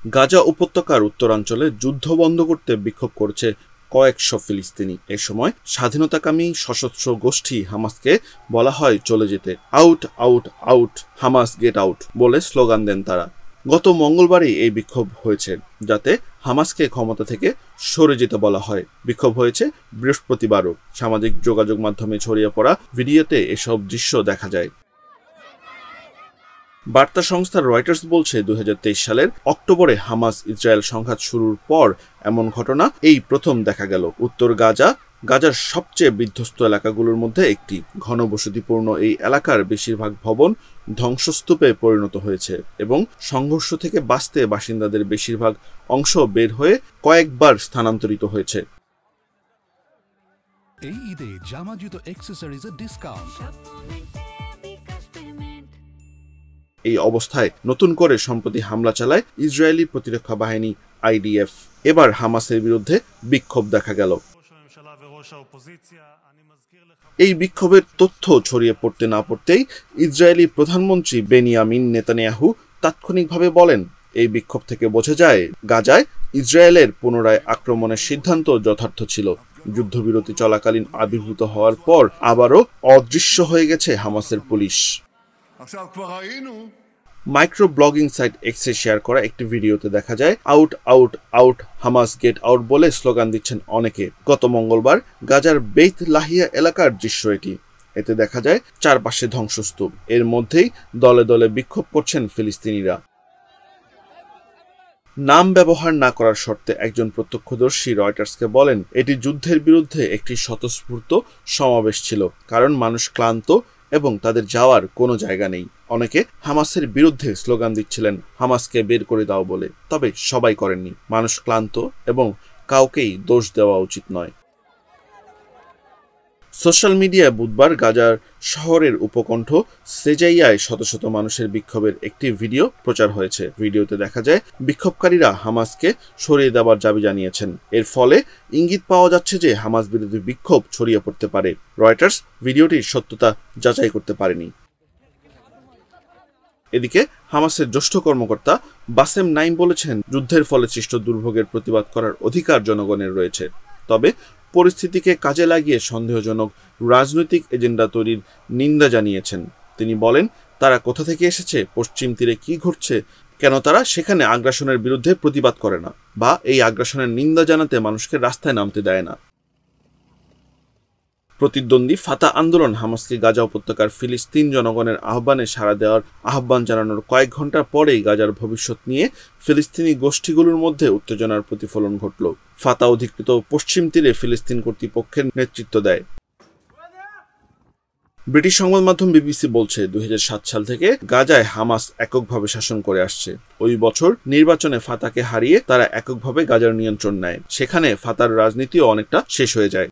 গাজা উপত্যকার উত্তরাঞ্চলে যুদ্ধ বন্ধ করতে বিক্ষোভ করছে কয়েকশো ফিলিস্তিনি। এ সময় স্বাধীনতাকামী সশস্ত্র গোষ্ঠী হামাসকে বলা হয় চলে যেতে। Out out out, Hamas get out বলে স্লোগান দেন তারা। গত মঙ্গলবারই এই বিক্ষোভ হয়েছে, যাতে হামাসকে ক্ষমতা থেকে সরে যেতে বলা হয়। বিক্ষোভ হয়েছে বৃহস্পতিবারও। সামাজিক যোগাযোগ মাধ্যমে ছড়িয়ে পড়া ভিডিওতে এসব দৃশ্য দেখা যায়। বার্তা সংস্থা রয়টার্স বলছে 2023 সালের অক্টোবরে হামাস ইসরায়েল সংঘাত শুরুর পর এমন ঘটনা এই প্রথম দেখা গেল। উত্তর গাজার সবচেয়ে বিধ্বস্ত এলাকাগুলোর মধ্যে একটি। ঘনবসতিপূর্ণ এই এলাকার বেশিরভাগ ভবন ধ্বংসস্তূপে পরিণত হয়েছে এবং সংঘর্ষ থেকে বাঁচতে বাসিন্দাদের বেশিরভাগ অংশ বের হয়ে কয়েকবার স্থানান্তরিত হয়েছে। এই ঈদে জামা জুতো অ্যাকসেসরিজের ডিসকাউন্ট। এই অবস্থায় নতুন করে সম্প্রতি হামলা চালায় ইসরায়েলি প্রতিরক্ষা বাহিনী IDF। এবার হামাসের বিরুদ্ধে বিক্ষোভ দেখা গেল। এই বিক্ষোভের তথ্য ছড়িয়ে পড়তে না পড়তেই ইসরায়েলি প্রধানমন্ত্রী বেনিয়ামিন নেতানিয়াহু তাৎক্ষণিকভাবে বলেন, এই বিক্ষোভ থেকে বোঝা যায় গাজায় ইসরায়েলের পুনরায় আক্রমণের সিদ্ধান্ত যথার্থ ছিল। যুদ্ধবিরতি চলাকালীন আবির্ভূত হওয়ার পর আবারও অদৃশ্য হয়ে গেছে হামাসের পুলিশ। মাইক্রো ব্লগিং সাইট এক্সে শেয়ার করা একটি ভিডিওতে দেখা যায় out out out, Hamas get out বলে স্লোগান দিচ্ছেন অনেকে। গত মঙ্গলবার গাজার বেইত লাহিয়া এলাকার দৃশ্য এটি। এতে দেখা যায় চারপাশে ধ্বংসস্তূপ। এর মধ্যেই দলে দলে বিক্ষোভ করছেন ফিলিস্তিনিরা। নাম ব্যবহার না করার শর্তে একজন প্রত্যক্ষদর্শী রয়টার্সকে বলেন, এটি যুদ্ধের বিরুদ্ধে একটি স্বতঃস্ফূর্ত সমাবেশ ছিল, কারণ মানুষ ক্লান্ত এবং তাদের যাওয়ার কোনো জায়গা নেই। অনেকে হামাসের বিরুদ্ধে স্লোগান দিচ্ছিলেন হামাসকে বের করে দাও বলে, তবে সবাই করেননি। মানুষ ক্লান্ত এবং কাউকেই দোষ দেওয়া উচিত নয়। সোশ্যাল মিডিয়ায় বুধবার গাজার শহরের উপকণ্ঠ সেজাইয়ায় শত শত মানুষের বিক্ষোভের একটি ভিডিও প্রচার হয়েছে। ভিডিওতে দেখা যায় বিক্ষোভকারীরা হামাসকে সরিয়ে দেওয়ার দাবি জানিয়েছেন। এর ফলে ইঙ্গিত পাওয়া যাচ্ছে যে হামাস বিরোধী বিক্ষোভ ছড়িয়ে পড়তে পারে। রয়টার্স ভিডিওটির সত্যতা যাচাই করতে পারেনি। এদিকে হামাসের জ্যেষ্ঠ কর্মকর্তা বাসেম নাইম বলেছেন, যুদ্ধের ফলে সৃষ্ট দুর্ভোগের প্রতিবাদ করার অধিকার জনগণের রয়েছে, তবে পরিস্থিতিকে কাজে লাগিয়ে সন্দেহজনক রাজনৈতিক এজেন্ডা তৈরির নিন্দা জানিয়েছেন। তিনি বলেন, তারা কোথা থেকে এসেছে, পশ্চিম তীরে কি ঘটছে, কেন তারা সেখানে আগ্রাসনের বিরুদ্ধে প্রতিবাদ করে না বা এই আগ্রাসনের নিন্দা জানাতে মানুষকে রাস্তায় নামতে দেয় না। প্রতিদ্বন্দ্বী ফাতা আন্দোলন হামাসকে গাজা উপত্যকার ফিলিস্তিন জনগণের আহ্বানে সাড়া দেওয়ার আহ্বান জানানোর কয়েক ঘন্টা পরেই গাজার ভবিষ্যৎ নিয়ে ফিলিস্তিনি গোষ্ঠীগুলোর মধ্যে উত্তেজনার প্রতিফলন ঘটল। ফাতা অধিকৃত পশ্চিম তীরে ফিলিস্তিন কর্তৃপক্ষের নেতৃত্ব দেয়। ব্রিটিশ সংবাদ মাধ্যম BBC বলছে, 2007 সাল থেকে গাজায় হামাস এককভাবে শাসন করে আসছে। ওই বছর নির্বাচনে ফাতাকে হারিয়ে তারা এককভাবে গাজার নিয়ন্ত্রণ নেয়। সেখানে ফাতার রাজনীতিও অনেকটা শেষ হয়ে যায়।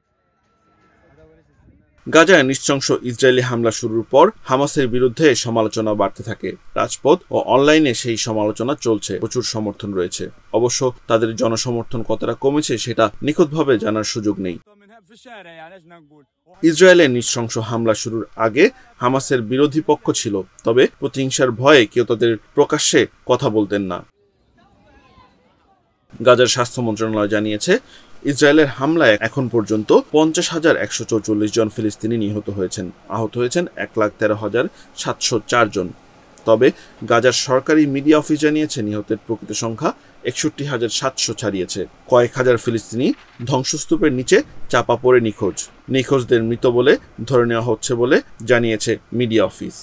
গাজায় নৃশংস ইসরায়েলি হামলা শুরুর পর হামাসের বিরুদ্ধে সমালোচনা বাড়তে থাকে। রাজপথ ও অনলাইনে সেই সমালোচনা চলছে, প্রচুর সমর্থন রয়েছে। অবশ্য তাদের জনসমর্থন কতটা কমেছে সেটা নিখুঁতভাবে জানার সুযোগ নেই। ইসরায়েলের নৃশংস হামলা শুরুর আগে হামাসের বিরোধী পক্ষ ছিল, তবে প্রতিহিংসার ভয়ে কেউ তাদের প্রকাশ্যে কথা বলতেন না। গাজার স্বাস্থ্য মন্ত্রণালয় জানিয়েছে, ইসরায়েলের হামলায় এখন পর্যন্ত 50,144 জন ফিলিস্তিনি নিহত হয়েছেন। আহত হয়েছেন 1,13,704 জন। তবে গাজার সরকারি মিডিয়া অফিস জানিয়েছে, নিহতের প্রকৃত সংখ্যা 61,700 ছাড়িয়েছে। কয়েক হাজার ফিলিস্তিনি ধ্বংসস্তূপের নিচে চাপা পড়ে নিখোঁজদের মৃত বলে ধরে নেওয়া হচ্ছে বলে জানিয়েছে মিডিয়া অফিস।